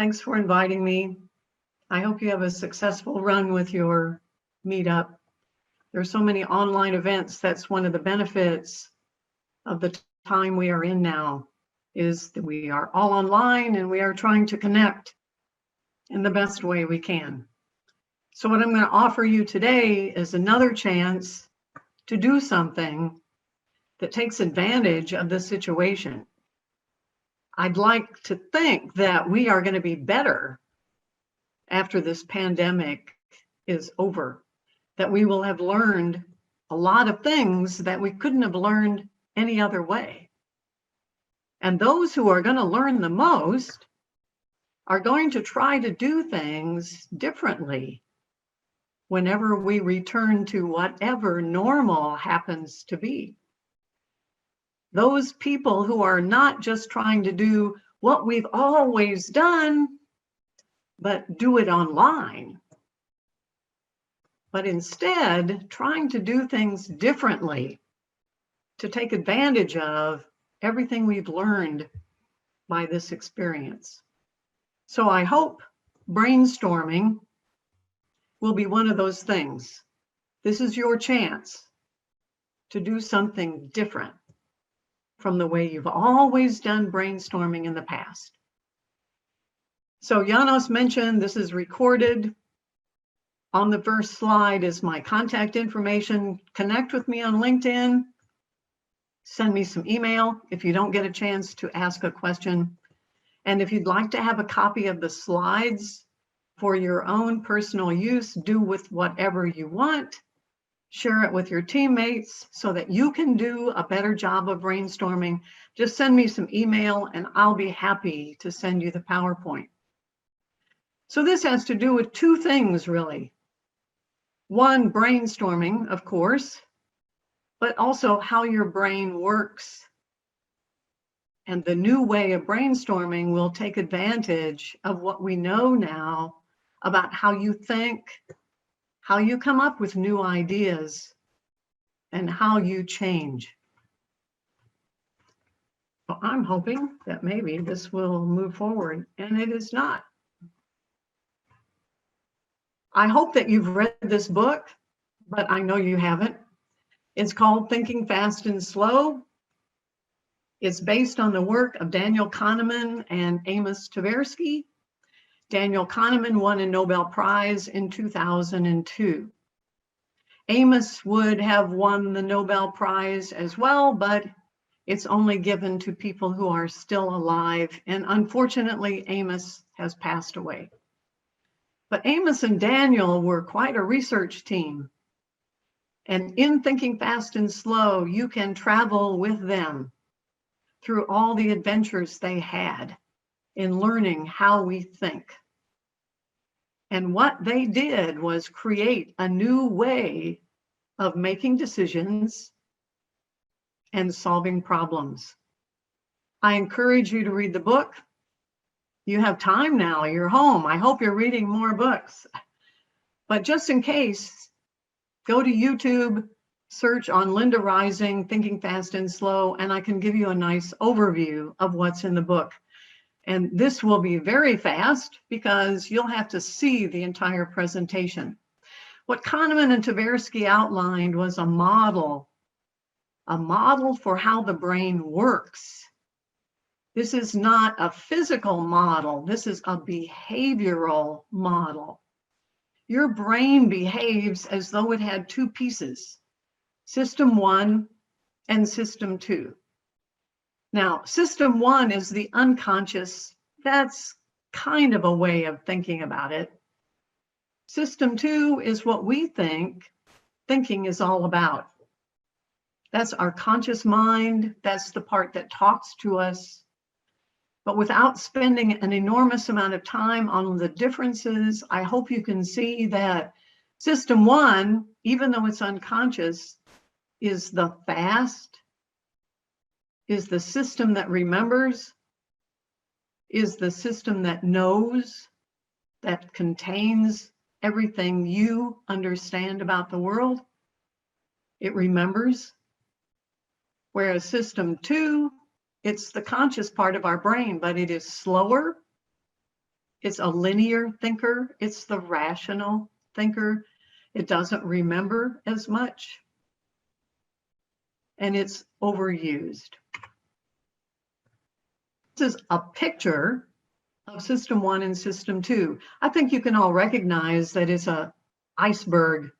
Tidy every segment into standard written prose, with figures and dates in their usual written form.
Thanks for inviting me. I hope you have a successful run with your meetup. There are so many online events. That's one of the benefits of the time we are in now, is that we are all online and we are trying to connect in the best way we can. So what I'm going to offer you today is another chance to do something that takes advantage of the situation. I'd like to think that we are going to be better after this pandemic is over, that we will have learned a lot of things that we couldn't have learned any other way. And those who are going to learn the most are going to try to do things differently whenever we return to whatever normal happens to be. Those people who are not just trying to do what we've always done, but do it online, but instead trying to do things differently to take advantage of everything we've learned by this experience. So I hope brainstorming will be one of those things. This is your chance to do something different from the way you've always done brainstorming in the past. So Janos mentioned this is recorded. On the first slide is my contact information. Connect with me on LinkedIn. Send me some email if you don't get a chance to ask a question. And if you'd like to have a copy of the slides for your own personal use, do with whatever you want. Share it with your teammates so that you can do a better job of brainstorming. Just send me some email and I'll be happy to send you the PowerPoint. So this has to do with two things, really. One, brainstorming, of course, but also how your brain works. And the new way of brainstorming will take advantage of what we know now about how you think, how you come up with new ideas, and how you change. Well, I'm hoping that maybe this will move forward, and it is not. I hope that you've read this book, but I know you haven't. It's called Thinking Fast and Slow. It's based on the work of Daniel Kahneman and Amos Tversky. Daniel Kahneman won a Nobel Prize in 2002. Amos would have won the Nobel Prize as well, but it's only given to people who are still alive. And unfortunately, Amos has passed away. But Amos and Daniel were quite a research team. And in Thinking Fast and Slow, you can travel with them through all the adventures they had in learning how we think. And what they did was create a new way of making decisions and solving problems. I encourage you to read the book. You have time now, you're home. I hope you're reading more books. But just in case, go to YouTube, search on Linda Rising, Thinking Fast and Slow, and I can give you a nice overview of what's in the book. And this will be very fast because you'll have to see the entire presentation. What Kahneman and Tversky outlined was a model for how the brain works. This is not a physical model. This is a behavioral model. Your brain behaves as though it had two pieces, system 1 and system 2. Now, system 1 is the unconscious. That's kind of a way of thinking about it. System 2 is what we think thinking is all about. That's our conscious mind. That's the part that talks to us. But without spending an enormous amount of time on the differences, I hope you can see that system 1, even though it's unconscious, is the fast, is the system that remembers, is the system that knows, that contains everything you understand about the world. It remembers. Whereas system 2, it's the conscious part of our brain, but it is slower, It's a linear thinker. It's the rational thinker. It doesn't remember as much. And it's overused. This is a picture of System 1 and System 2. I think you can all recognize that it's an iceberg.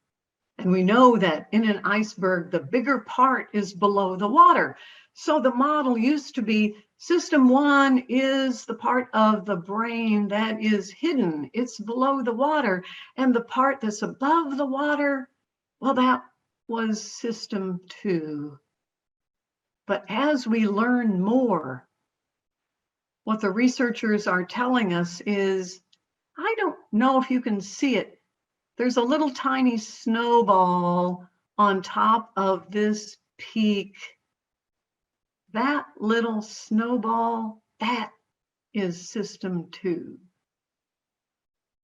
And we know that in an iceberg, the bigger part is below the water. So the model used to be System 1 is the part of the brain that is hidden. It's below the water. And the part that's above the water, well, that was System 2. But as we learn more, what the researchers are telling us is, I don't know if you can see it. There's a little tiny snowball on top of this peak. That little snowball, that is System 2.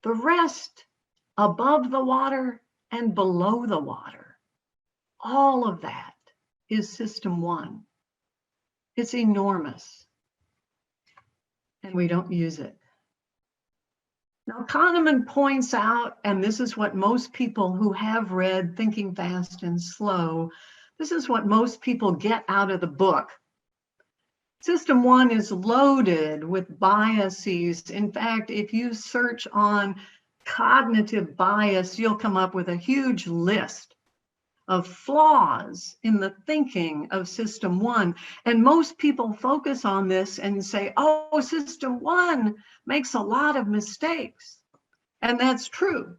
The rest above the water and below the water, all of that is System 1. It's enormous. And we don't use it. Now, Kahneman points out, and this is what most people who have read Thinking Fast and Slow, this is what most people get out of the book. System 1 is loaded with biases. In fact, if you search on cognitive bias, you'll come up with a huge list of flaws in the thinking of System 1. And most people focus on this and say, oh, System 1 makes a lot of mistakes. And that's true.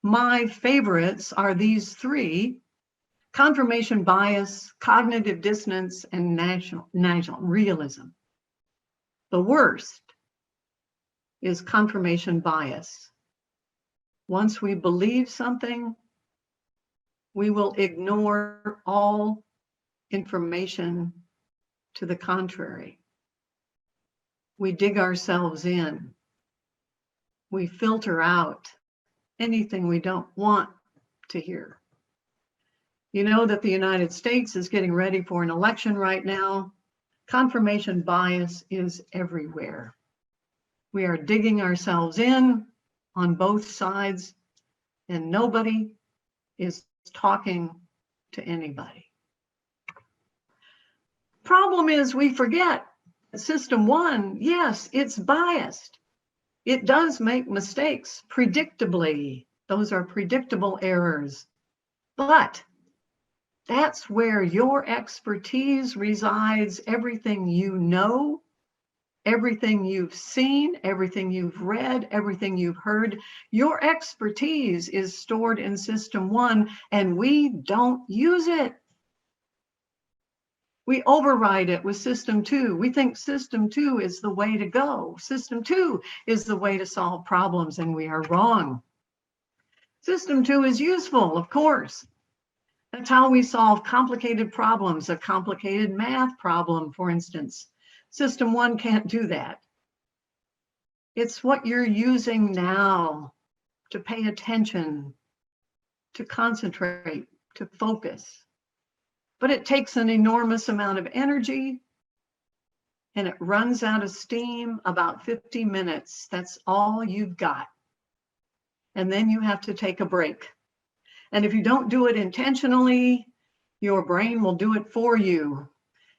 My favorites are these three: confirmation bias, cognitive dissonance, and national realism. The worst is confirmation bias. Once we believe something, we will ignore all information to the contrary. We dig ourselves in. We filter out anything we don't want to hear. You know that the United States is getting ready for an election right now. Confirmation bias is everywhere. We are digging ourselves in on both sides, and nobody is talking to anybody. Problem is, we forget System 1, yes, it's biased. It does make mistakes predictably. Those are predictable errors. But that's where your expertise resides. Everything you know, everything you've seen, everything you've read, everything you've heard, your expertise is stored in System 1, and we don't use it. We override it with System 2. We think System 2 is the way to go. System 2 is the way to solve problems, and we are wrong. System 2 is useful, of course. That's how we solve complicated problems, a complicated math problem, for instance. System 1 can't do that. It's what you're using now to pay attention, to concentrate, to focus. But it takes an enormous amount of energy, and it runs out of steam about 50 minutes. That's all you've got. And then you have to take a break. And if you don't do it intentionally, your brain will do it for you.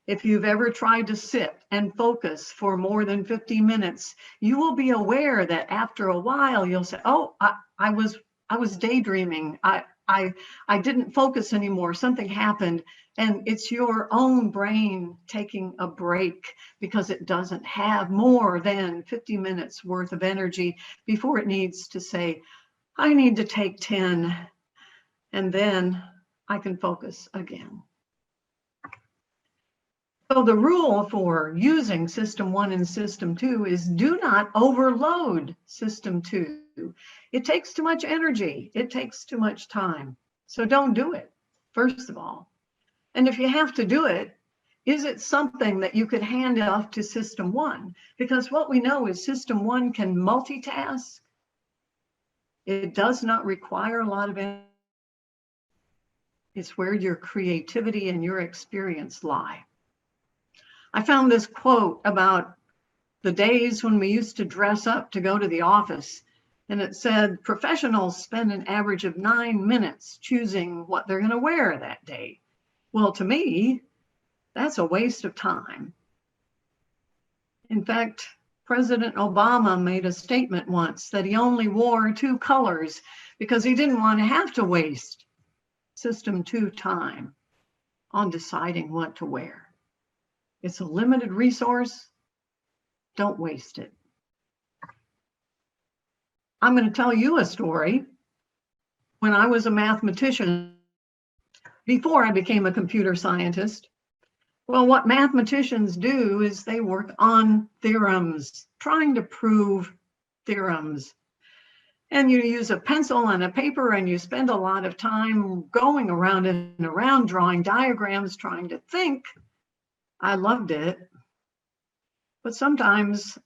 If you've ever tried to sit and focus for more than 50 minutes, you will be aware that after a while you'll say, oh, I was daydreaming. I didn't focus anymore. Something happened. And it's your own brain taking a break because it doesn't have more than 50 minutes worth of energy before it needs to say, I need to take 10, and then I can focus again. So the rule for using System 1 and System 2 is do not overload System 2. It takes too much energy. It takes too much time. So don't do it, first of all. And if you have to do it, is it something that you could hand off to System 1? Because what we know is System 1 can multitask. It does not require a lot of energy. It's where your creativity and your experience lie. I found this quote about the days when we used to dress up to go to the office, and it said professionals spend an average of 9 minutes choosing what they're going to wear that day. Well, to me, that's a waste of time. In fact, President Obama made a statement once that he only wore 2 colors because he didn't want to have to waste System 2 time on deciding what to wear. It's a limited resource. Don't waste it. I'm going to tell you a story. When I was a mathematician, before I became a computer scientist, well, what mathematicians do is they work on theorems, trying to prove theorems. And you use a pencil and a paper, and you spend a lot of time going around and around, drawing diagrams, trying to think. I loved it. But sometimes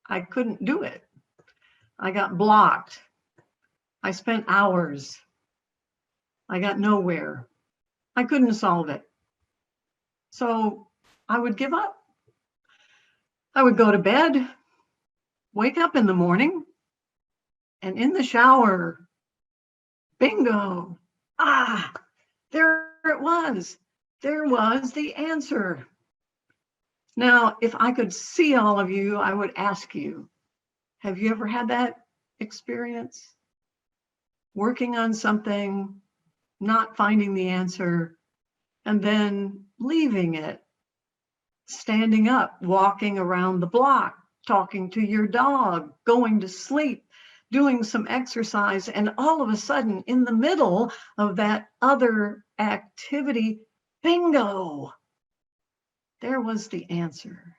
I couldn't do it. I got blocked. I spent hours. I got nowhere. I couldn't solve it. So I would give up. I would go to bed, wake up in the morning, and in the shower, bingo, there it was. There was the answer. Now, if I could see all of you, I would ask you, have you ever had that experience? Working on something, not finding the answer, and then leaving it, standing up, walking around the block, talking to your dog, going to sleep, doing some exercise, and all of a sudden, in the middle of that other activity, bingo, there was the answer.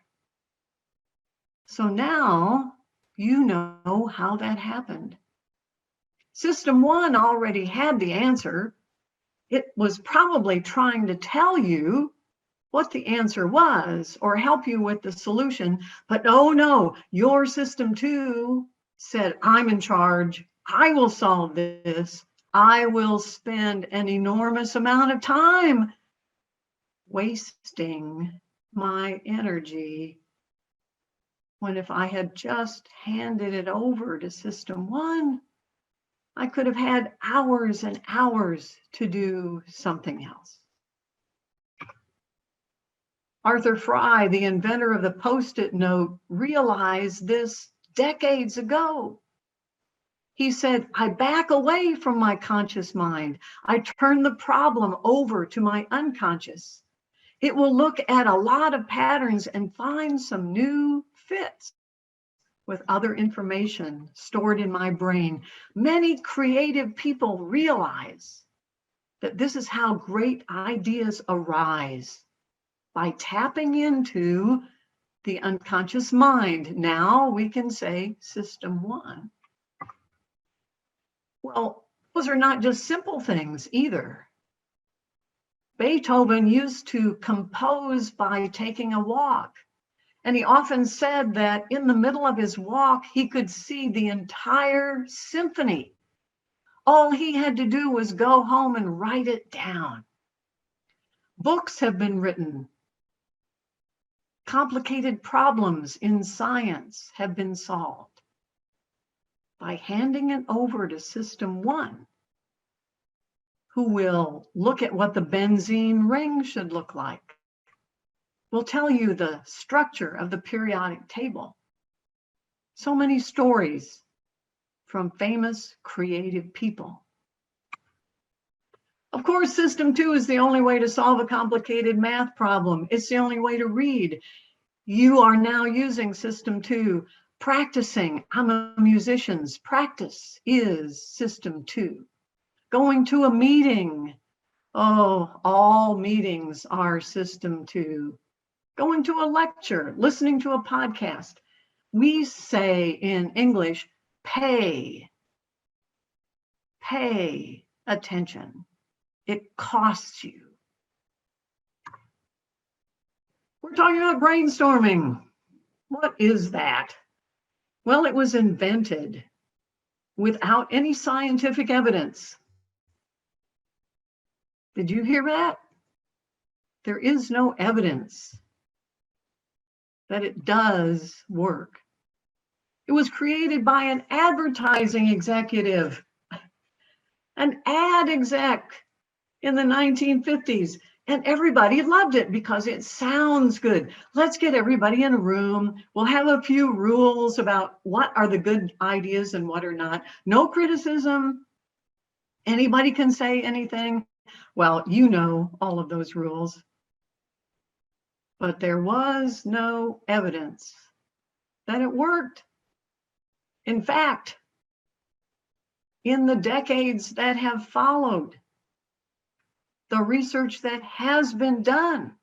So now you know how that happened. System 1 already had the answer. It was probably trying to tell you what the answer was or help you with the solution. But oh no, your System 2 said, I'm in charge. I will solve this. I will spend an enormous amount of time wasting my energy, when if I had just handed it over to System 1, I could have had hours and hours to do something else. Arthur Fry, the inventor of the Post-it note, realized this decades ago. He said, I back away from my conscious mind. I turn the problem over to my unconscious. It will look at a lot of patterns and find some new fits with other information stored in my brain. Many creative people realize that this is how great ideas arise, by tapping into the unconscious mind. Now we can say System 1. Well, those are not just simple things either. Beethoven used to compose by taking a walk. And he often said that in the middle of his walk, he could see the entire symphony. All he had to do was go home and write it down. Books have been written. Complicated problems in science have been solved by handing it over to System 1, who will look at what the benzene ring should look like. Will tell you the structure of the periodic table. So many stories from famous creative people. Of course, System 2 is the only way to solve a complicated math problem. It's the only way to read. You are now using System 2, practicing. I'm a musician's practice is System 2. Going to a meeting. Oh, all meetings are System 2. Going to a lecture, listening to a podcast. We say in English, pay attention. It costs you. We're talking about brainstorming. What is that? Well, it was invented without any scientific evidence. Did you hear that? There is no evidence that it does work. It was created by an advertising executive, an ad exec in the 1950s. And everybody loved it because it sounds good. Let's get everybody in a room. We'll have a few rules about what are the good ideas and what are not. No criticism. Anybody can say anything. Well, you know all of those rules. But there was no evidence that it worked. In fact, in the decades that have followed, the research that has been done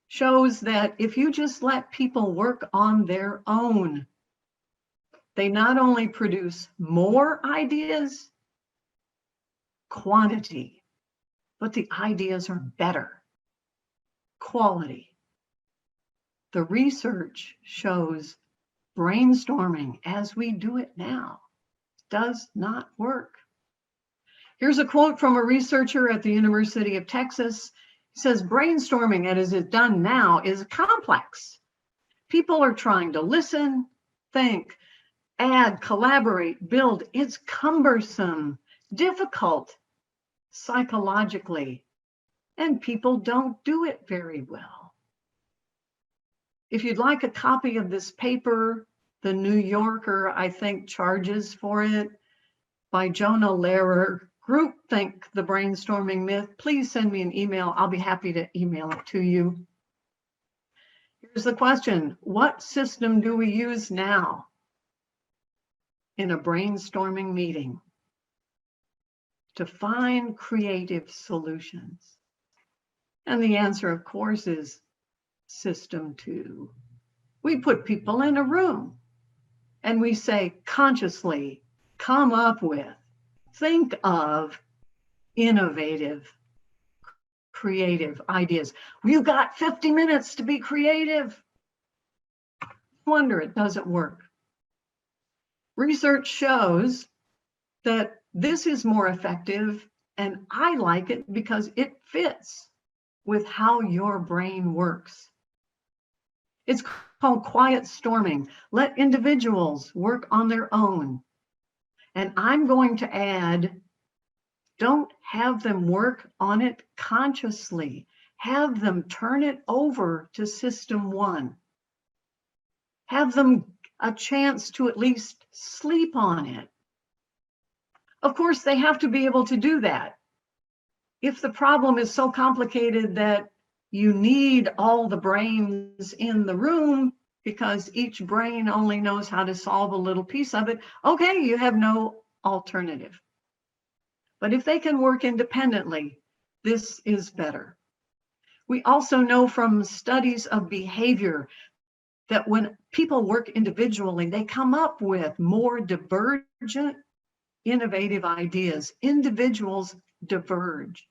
shows that if you just let people work on their own, they not only produce more ideas, quantity, but the ideas are better, quality. The research shows brainstorming as we do it now does not work. Here's a quote from a researcher at the University of Texas. He says, brainstorming as it's done now is complex. People are trying to listen, think, add, collaborate, build. It's cumbersome, difficult psychologically, and people don't do it very well. If you'd like a copy of this paper, the New Yorker, I think, charges for it, by Jonah Lehrer, Groupthink, the Brainstorming Myth. Please send me an email. I'll be happy to email it to you. Here's the question. What system do we use now in a brainstorming meeting to find creative solutions? And the answer, of course, is System 2. We put people in a room and we say, consciously, come up with, think of innovative, creative ideas. You've got 50 minutes to be creative. No wonder it doesn't work. Research shows that this is more effective, and I like it because it fits with how your brain works. It's called quiet storming. Let individuals work on their own. And I'm going to add, don't have them work on it consciously. Have them turn it over to System 1. Have them a chance to at least sleep on it. Of course, they have to be able to do that. If the problem is so complicated that you need all the brains in the room because each brain only knows how to solve a little piece of it, okay, you have no alternative. But if they can work independently, this is better. We also know from studies of behavior that when people work individually, they come up with more divergent, innovative ideas. Individuals diverge.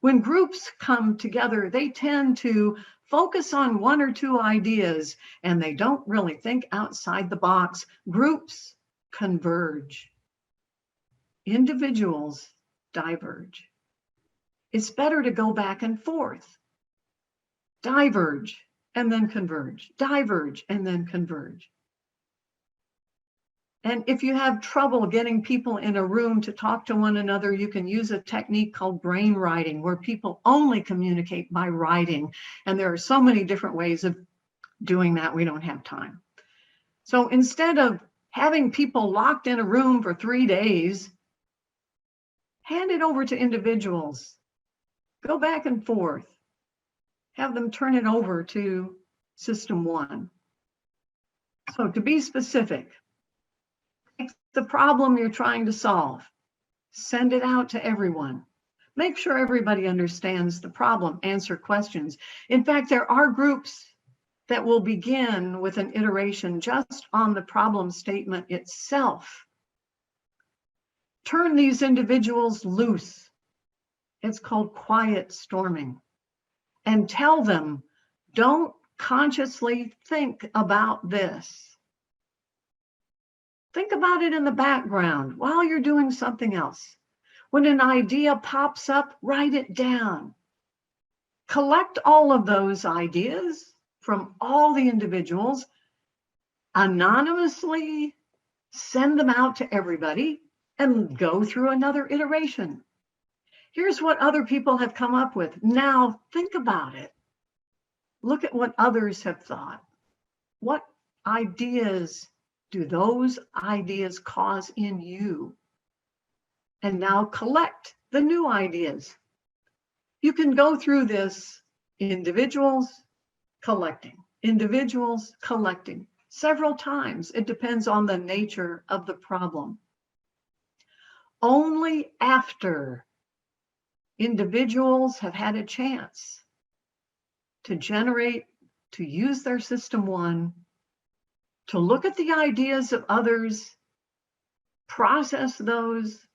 When groups come together, they tend to focus on one or two ideas, and they don't really think outside the box. Groups converge. Individuals diverge. It's better to go back and forth. Diverge and then converge. Diverge and then converge. And if you have trouble getting people in a room to talk to one another, you can use a technique called brain writing, where people only communicate by writing. And there are so many different ways of doing that, we don't have time. So instead of having people locked in a room for 3 days, hand it over to individuals. Go back and forth. Have them turn it over to System 1. So to be specific, take the problem you're trying to solve, send it out to everyone. Make sure everybody understands the problem, answer questions. In fact, there are groups that will begin with an iteration just on the problem statement itself. Turn these individuals loose. It's called quiet storming. And tell them, don't consciously think about this. Think about it in the background while you're doing something else. When an idea pops up, write it down. Collect all of those ideas from all the individuals, anonymously send them out to everybody, and go through another iteration. Here's what other people have come up with. Now think about it. Look at what others have thought. What ideas do those ideas cause in you? And now collect the new ideas. You can go through this individuals collecting, several times. It depends on the nature of the problem. Only after individuals have had a chance to generate, to use their system one, to look at the ideas of others, process those,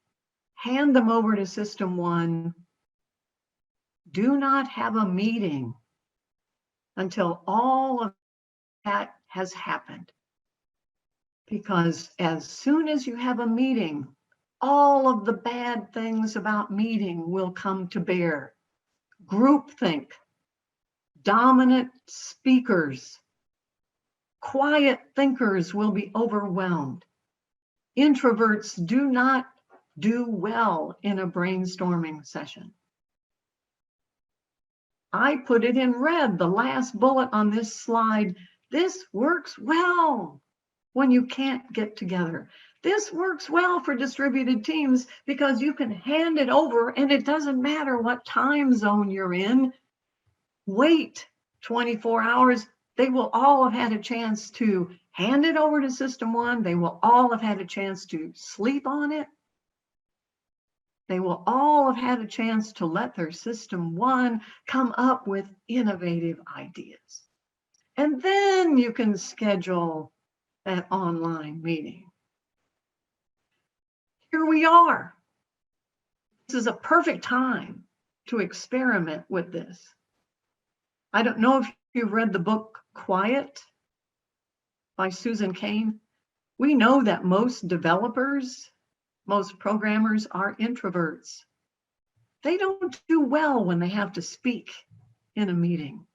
hand them over to system one. Do not have a meeting until all of that has happened. Because as soon as you have a meeting, all of the bad things about meeting will come to bear. Groupthink, dominant speakers, quiet thinkers will be overwhelmed. Introverts do not do well in a brainstorming session. I put it in red, the last bullet on this slide. This works well when you can't get together. This works well for distributed teams because you can hand it over and it doesn't matter what time zone you're in. Wait 24 hours. They will all have had a chance to hand it over to system one. They will all have had a chance to sleep on it. They will all have had a chance to let their system one come up with innovative ideas. And then you can schedule that online meeting. Here we are. This is a perfect time to experiment with this. I don't know if you've read the book Quiet by Susan Cain. We know that most developers, most programmers are introverts. They don't do well when they have to speak in a meeting.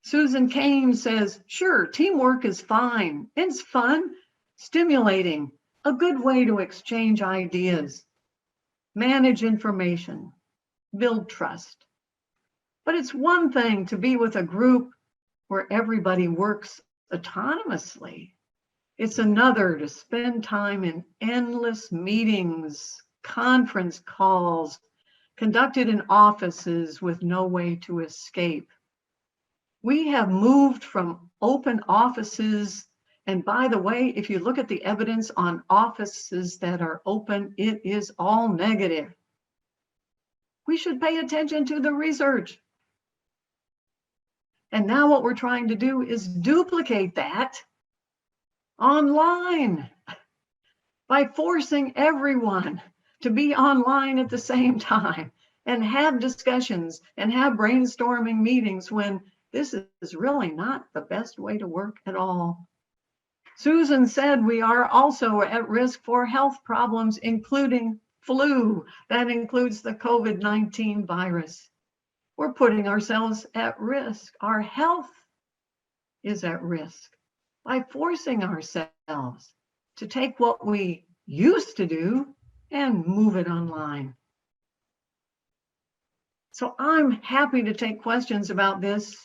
Susan Cain says, sure, teamwork is fine. It's fun, stimulating, a good way to exchange ideas, manage information, build trust. But it's one thing to be with a group where everybody works autonomously. It's another to spend time in endless meetings, conference calls, conducted in offices with no way to escape. We have moved from open offices, and by the way, if you look at the evidence on offices that are open, it is all negative. We should pay attention to the research. And now what we're trying to do is duplicate that online by forcing everyone to be online at the same time and have discussions and have brainstorming meetings when this is really not the best way to work at all. Susan said we are also at risk for health problems, including flu. That includes the COVID-19 virus. We're putting ourselves at risk. Our health is at risk by forcing ourselves to take what we used to do and move it online. So I'm happy to take questions about this,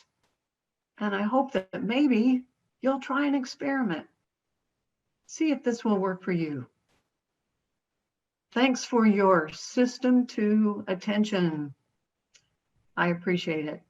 and I hope that maybe you'll try an experiment. See if this will work for you. Thanks for your system 2 attention. I appreciate it.